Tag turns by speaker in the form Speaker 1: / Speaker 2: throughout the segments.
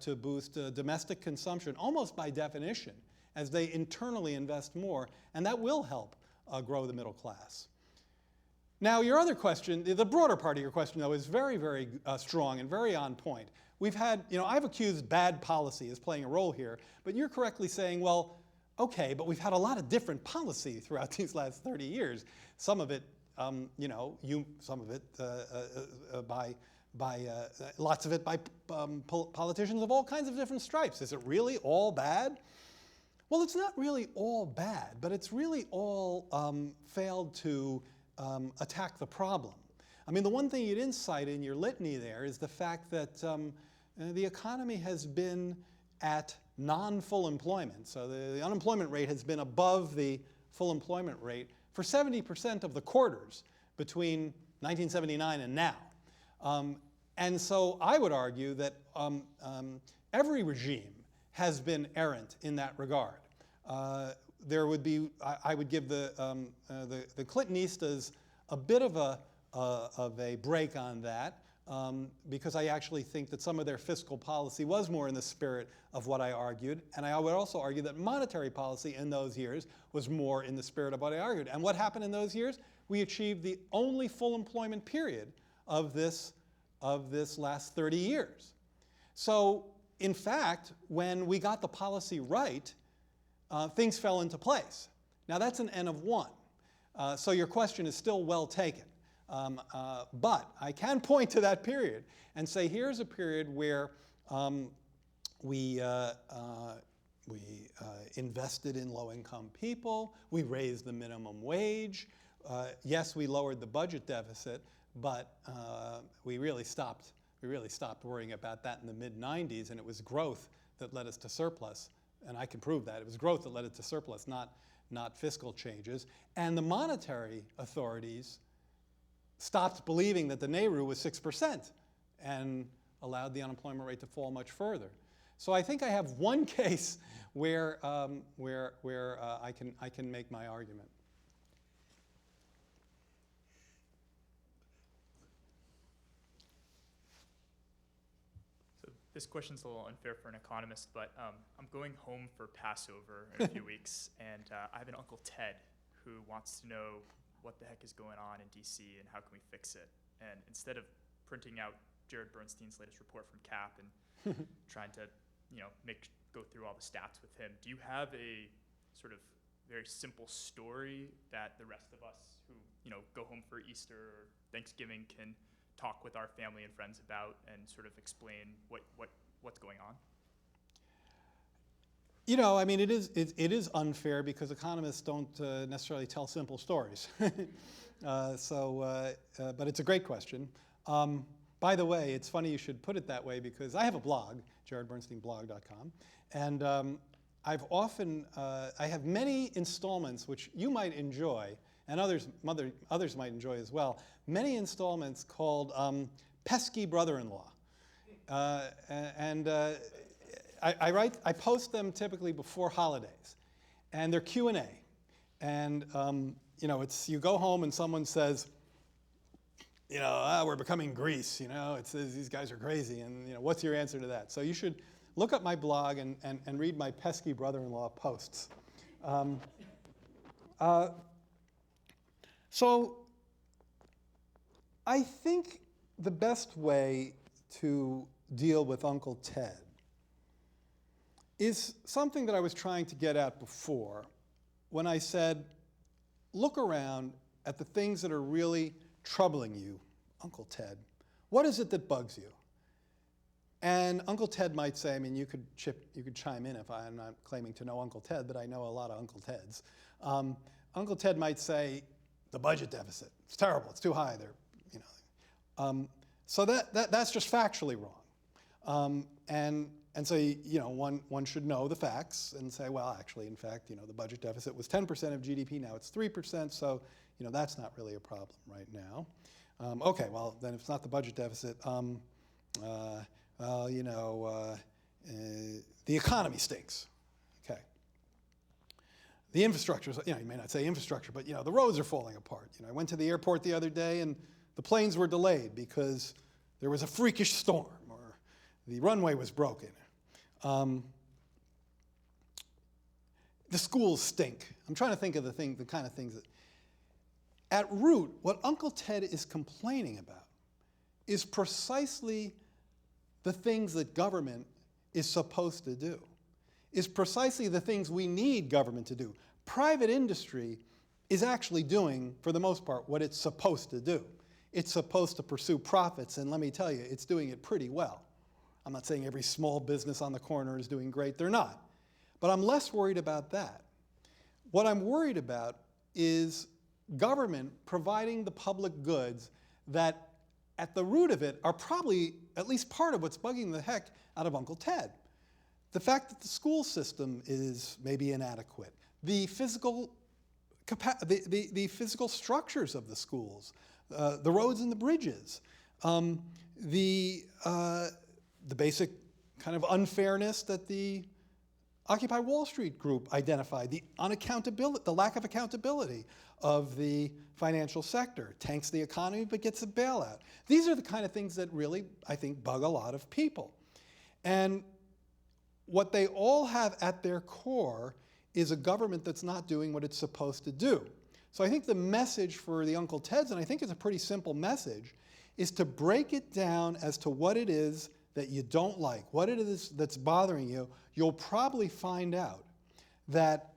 Speaker 1: to boost domestic consumption, almost by definition, as they internally invest more, and that will help grow the middle class. Now, your other question, the broader part of your question, though, is very, very strong and very on point. We've had, I've accused bad policy as playing a role here, but you're correctly saying, well, okay, but we've had a lot of different policy throughout these last 30 years. Some of it, some of it lots of it by politicians of all kinds of different stripes. Is it really all bad? Well, it's not really all bad, but it's really all failed to attack the problem. I mean, the one thing you didn't cite in your litany there is the fact that the economy has been at non-full employment. So the unemployment rate has been above the full employment rate for 70% of the quarters between 1979 and now. And so I would argue that every regime has been errant in that regard. There would be, I would give the Clintonistas a bit of a break on that, because I actually think that some of their fiscal policy was more in the spirit of what I argued, and I would also argue that monetary policy in those years was more in the spirit of what I argued. And what happened in those years? We achieved the only full employment period of this last 30 years. So, in fact, when we got the policy right, things fell into place. Now, that's an N of 1. So your question is still well taken. But I can point to that period and say, here's a period where we invested in low-income people, we raised the minimum wage, yes, we lowered the budget deficit, but we really stopped worrying about that in the mid-90s, and it was growth that led us to surplus. And I can prove that. It was growth that led it to surplus, not fiscal changes. And the monetary authorities stopped believing that the Nehru was 6% and allowed the unemployment rate to fall much further. So I think I have one case where I can make my argument.
Speaker 2: This question's a little unfair for an economist, but I'm going home for Passover in a few weeks, and I have an Uncle Ted who wants to know what the heck is going on in DC and how can we fix it. And instead of printing out Jared Bernstein's latest report from CAP and trying to, go through all the stats with him, do you have a sort of very simple story that the rest of us who, go home for Easter or Thanksgiving can talk with our family and friends about and sort of explain what's going on?
Speaker 1: I mean, it is unfair because economists don't necessarily tell simple stories. But it's a great question. By the way, it's funny you should put it that way because I have a blog, jaredbernsteinblog.com, and I have many installments which you might enjoy, and others might enjoy as well. Many installments called Pesky Brother-in-Law. I post them typically before holidays, and they're Q&A. And you go home and someone says, we're becoming Greece, these guys are crazy, and what's your answer to that? So you should look up my blog and read my Pesky Brother-in-Law posts. So I think the best way to deal with Uncle Ted is something that I was trying to get at before when I said, look around at the things that are really troubling you, Uncle Ted. What is it that bugs you? And Uncle Ted might say, I mean, you could chime in if I'm not claiming to know Uncle Ted, but I know a lot of Uncle Teds. Uncle Ted might say, the budget deficit. It's terrible. It's too high. So that's just factually wrong. And so one should know the facts and say, well, actually, in fact, the budget deficit was 10% of GDP. Now it's 3%. So that's not really a problem right now. Okay, well then if it's not the budget deficit, the economy stinks. Okay. The infrastructure, you may not say infrastructure, but the roads are falling apart. I went to the airport the other day and the planes were delayed because there was a freakish storm, or The runway was broken. The schools stink. I'm trying to think of the kind of things that, at root, what Uncle Ted is complaining about is precisely the things that government is supposed to do, is precisely the things we need government to do. Private industry is actually doing, for the most part, what it's supposed to do. It's supposed to pursue profits, and let me tell you, it's doing it pretty well. I'm not saying every small business on the corner is doing great, they're not. But I'm less worried about that. What I'm worried about is government providing the public goods that, at the root of it, are probably at least part of what's bugging the heck out of Uncle Ted. The fact that the school system is maybe inadequate, the physical structures of the schools, the roads and the bridges, the basic kind of unfairness that the Occupy Wall Street group identified, the unaccountability, the lack of accountability of the financial sector, tanks the economy but gets a bailout. These are the kind of things that really, I think, bug a lot of people. And what they all have at their core is a government that's not doing what it's supposed to do. So I think the message for the Uncle Teds, and I think it's a pretty simple message, is to break it down as to what it is that you don't like, what it is that's bothering you. You'll probably find out that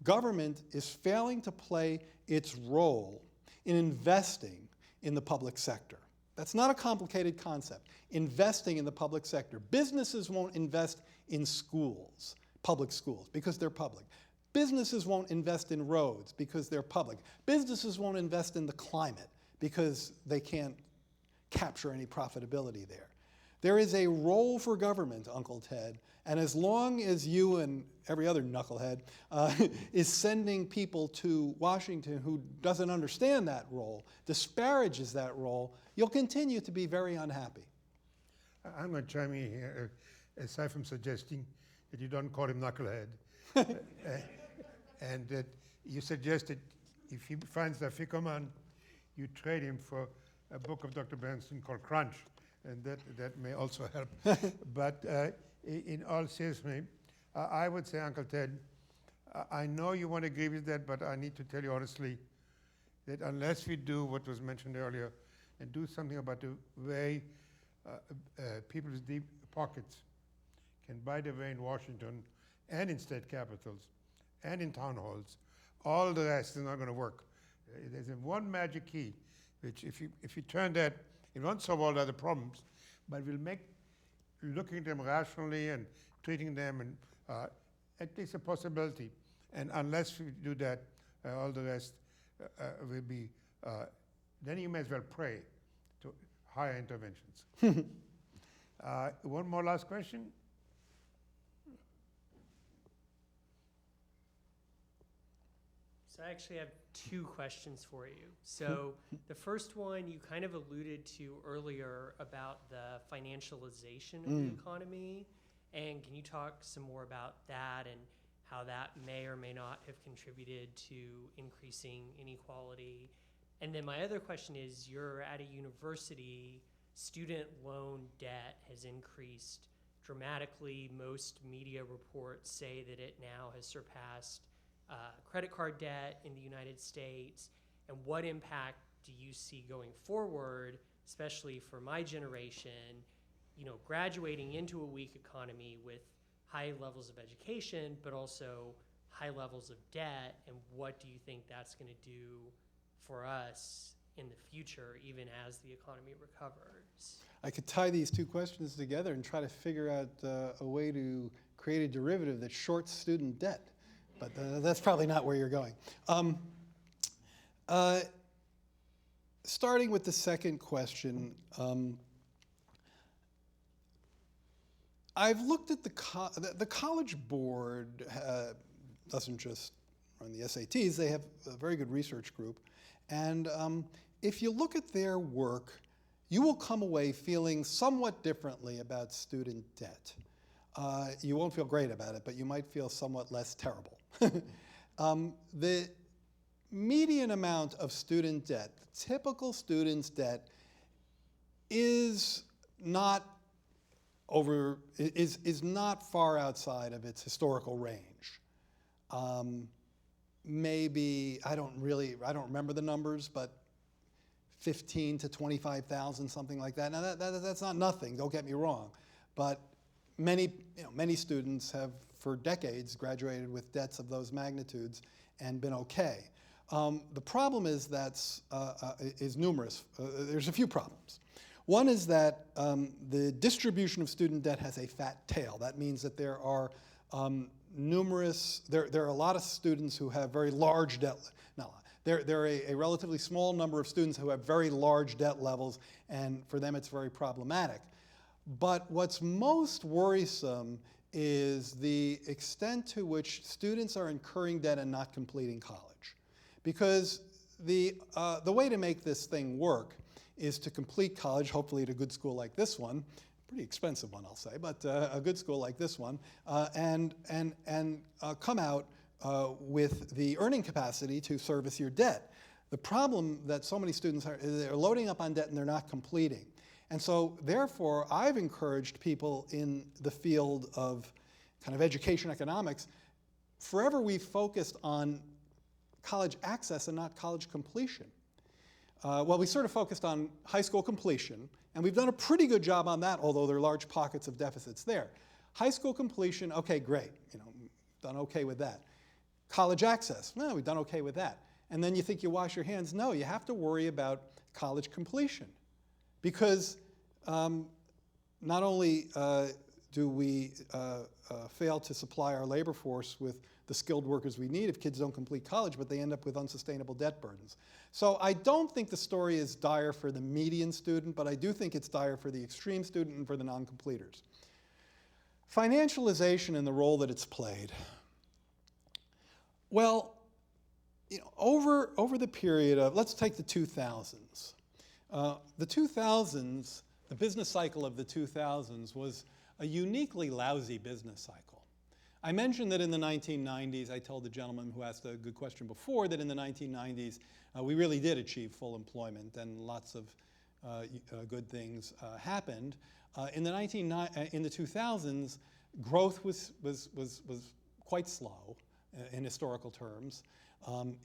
Speaker 1: government is failing to play its role in investing in the public sector. That's not a complicated concept. Investing in the public sector. Businesses won't invest in schools, public schools, because they're public. Businesses won't invest in roads because they're public. Businesses won't invest in the climate because they can't capture any profitability there. There is a role for government, Uncle Ted, and as long as you and every other knucklehead is sending people to Washington who doesn't understand that role, disparages that role, you'll continue to be very unhappy.
Speaker 3: I'm going to chime in here, aside from suggesting that you don't call him knucklehead, and that you suggested if he finds the Fickerman, you trade him for a book of Dr. Benson called Crunch, and that may also help. But in all seriousness, I would say, Uncle Ted, I know you want to agree with that, but I need to tell you honestly that unless we do what was mentioned earlier and do something about the way people's deep pockets can buy their way in Washington and in state capitals and in town halls, all the rest is not going to work. There's one magic key, which if you turn that, it won't solve all the other problems, but will make looking at them rationally and treating them and at least a possibility. And unless we do that, all the rest will be, then you may as well pray to higher interventions. One more last question.
Speaker 4: So I actually have two questions for you. So the first one you kind of alluded to earlier about the financialization of the economy. And can you talk some more about that and how that may or may not have contributed to increasing inequality? And then my other question is, you're at a university, student loan debt has increased dramatically. Most media reports say that it now has surpassed credit card debt in the United States. And what impact do you see going forward, especially for my generation, graduating into a weak economy with high levels of education, but also high levels of debt? And what do you think that's going to do for us in the future, even as the economy recovers?
Speaker 1: I could tie these two questions together and try to figure out a way to create a derivative that shorts student debt. But that's probably not where you're going. Starting with the second question, I've looked at the College Board doesn't just run the SATs, they have a very good research group. And if you look at their work, you will come away feeling somewhat differently about student debt. You won't feel great about it, but you might feel somewhat less terrible. The median amount of student debt, typical student's debt, is not is not far outside of its historical range. Maybe, I don't remember the numbers, but 15 to 25,000, something like that. Now that's not nothing, don't get me wrong, but many students have for decades graduated with debts of those magnitudes and been okay. The problem is is numerous. There's a few problems. One is that the distribution of student debt has a fat tail. That means that there are there are a lot of students who have very large debt. There are a relatively small number of students who have very large debt levels, and for them it's very problematic. But what's most worrisome is the extent to which students are incurring debt and not completing college. Because the way to make this thing work is to complete college, hopefully at a good school like this one, pretty expensive one I'll say, but a good school like this one, and come out with the earning capacity to service your debt. The problem that so many students are, they're loading up on debt and they're not completing. And so therefore, I've encouraged people in the field of kind of education economics, forever we've focused on college access and not college completion. Well, we sort of focused on high school completion, and we've done a pretty good job on that, although there are large pockets of deficits there. High school completion, okay, great, done okay with that. College access, well, we've done okay with that. And then you think you wash your hands. No, you have to worry about college completion. Because not only do we fail to supply our labor force with the skilled workers we need if kids don't complete college, but they end up with unsustainable debt burdens. So I don't think the story is dire for the median student, but I do think it's dire for the extreme student and for the non-completers. Financialization and the role that it's played. Well, over the period of, let's take the 2000s. The 2000s, the business cycle of the 2000s was a uniquely lousy business cycle. I mentioned that in the 1990s, I told the gentleman who asked a good question before, that in the 1990s, we really did achieve full employment and lots of good things happened. In the 2000s, growth was quite slow in historical terms.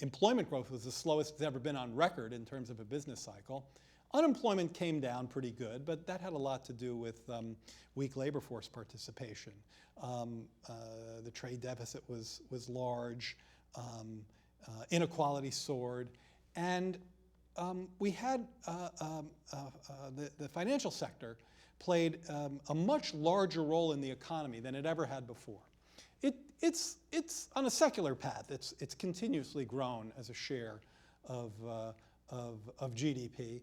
Speaker 1: Employment growth was the slowest it's ever been on record in terms of a business cycle. Unemployment came down pretty good, but that had a lot to do with weak labor force participation. The trade deficit was large, inequality soared, and we had the financial sector played a much larger role in the economy than it ever had before. It's on a secular path. It's continuously grown as a share of GDP,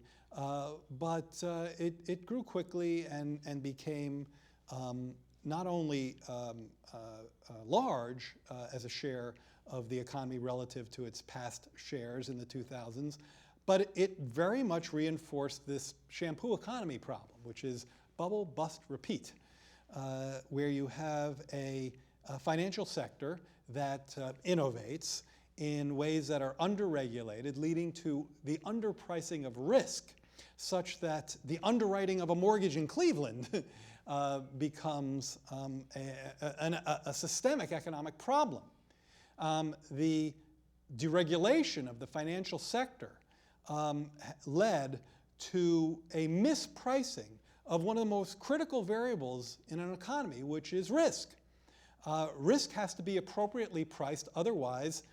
Speaker 1: but it grew quickly and became not only large as a share of the economy relative to its past shares in the 2000s, but it very much reinforced this shampoo economy problem, which is bubble, bust, repeat, where you have a financial sector that innovates in ways that are underregulated, leading to the underpricing of risk, such that the underwriting of a mortgage in Cleveland becomes a systemic economic problem. The deregulation of the financial sector led to a mispricing of one of the most critical variables in an economy, which is risk. Risk has to be appropriately priced, otherwise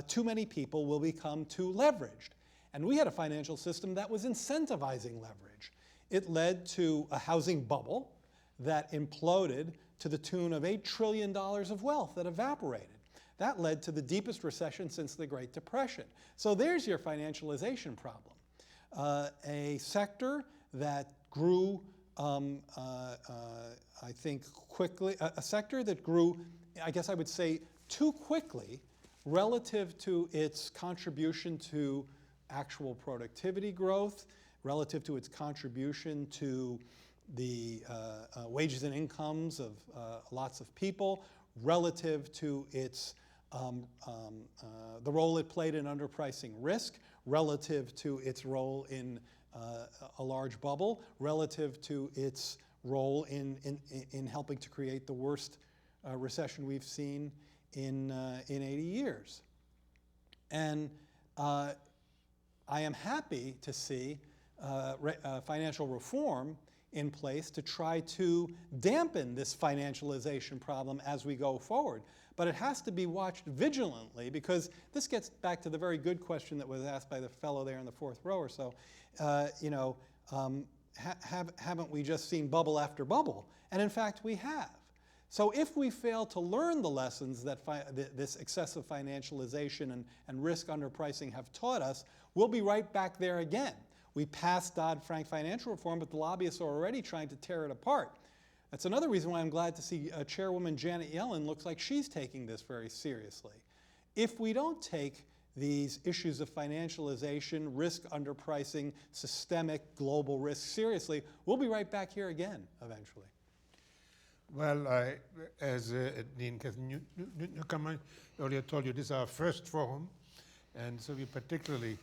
Speaker 1: too many people will become too leveraged. And we had a financial system that was incentivizing leverage. It led to a housing bubble that imploded to the tune of $8 trillion of wealth that evaporated. That led to the deepest recession since the Great Depression. So there's your financialization problem. A sector that grew, I think, quickly, a sector that grew, I guess I would say, too quickly relative to its contribution to actual productivity growth, relative to its contribution to the wages and incomes of lots of people, relative to its the role it played in underpricing risk, relative to its role in a large bubble, relative to its role in helping to create the worst recession we've seen in 80 years. And I am happy to see financial reform in place to try to dampen this financialization problem as we go forward. But it has to be watched vigilantly, because this gets back to the very good question that was asked by the fellow there in the fourth row or so. Haven't we just seen bubble after bubble? And in fact, we have. So if we fail to learn the lessons that this excessive financialization and risk underpricing have taught us, we'll be right back there again. We passed Dodd-Frank financial reform, but the lobbyists are already trying to tear it apart. That's another reason why I'm glad to see Chairwoman Janet Yellen looks like she's taking this very seriously. If we don't take these issues of financialization, risk underpricing, systemic global risk seriously, we'll be right back here again eventually.
Speaker 3: Well, as Dean Newcomer earlier told you, this is our first forum, and so we're particularly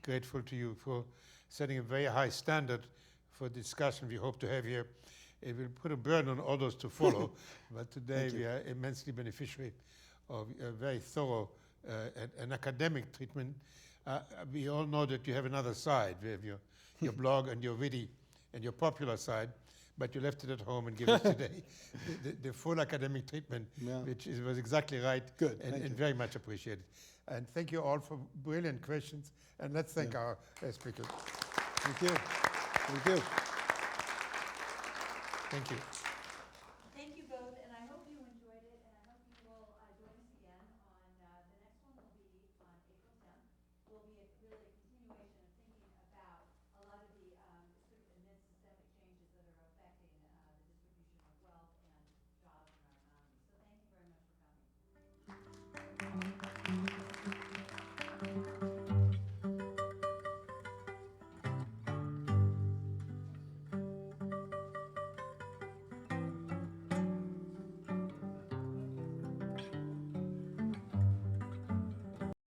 Speaker 3: grateful to you for setting a very high standard for discussion we hope to have here. It will put a burden on others to follow, but today we are immensely beneficiary of a very thorough and academic treatment. We all know that you have another side. We have your blog and your witty and your popular side, but you left it at home and gave us today the full academic treatment, which was exactly right.
Speaker 1: Good,
Speaker 3: and very much appreciated. And thank you all for brilliant questions. And let's thank our speakers.
Speaker 1: Thank you. Thank you.
Speaker 3: Thank you.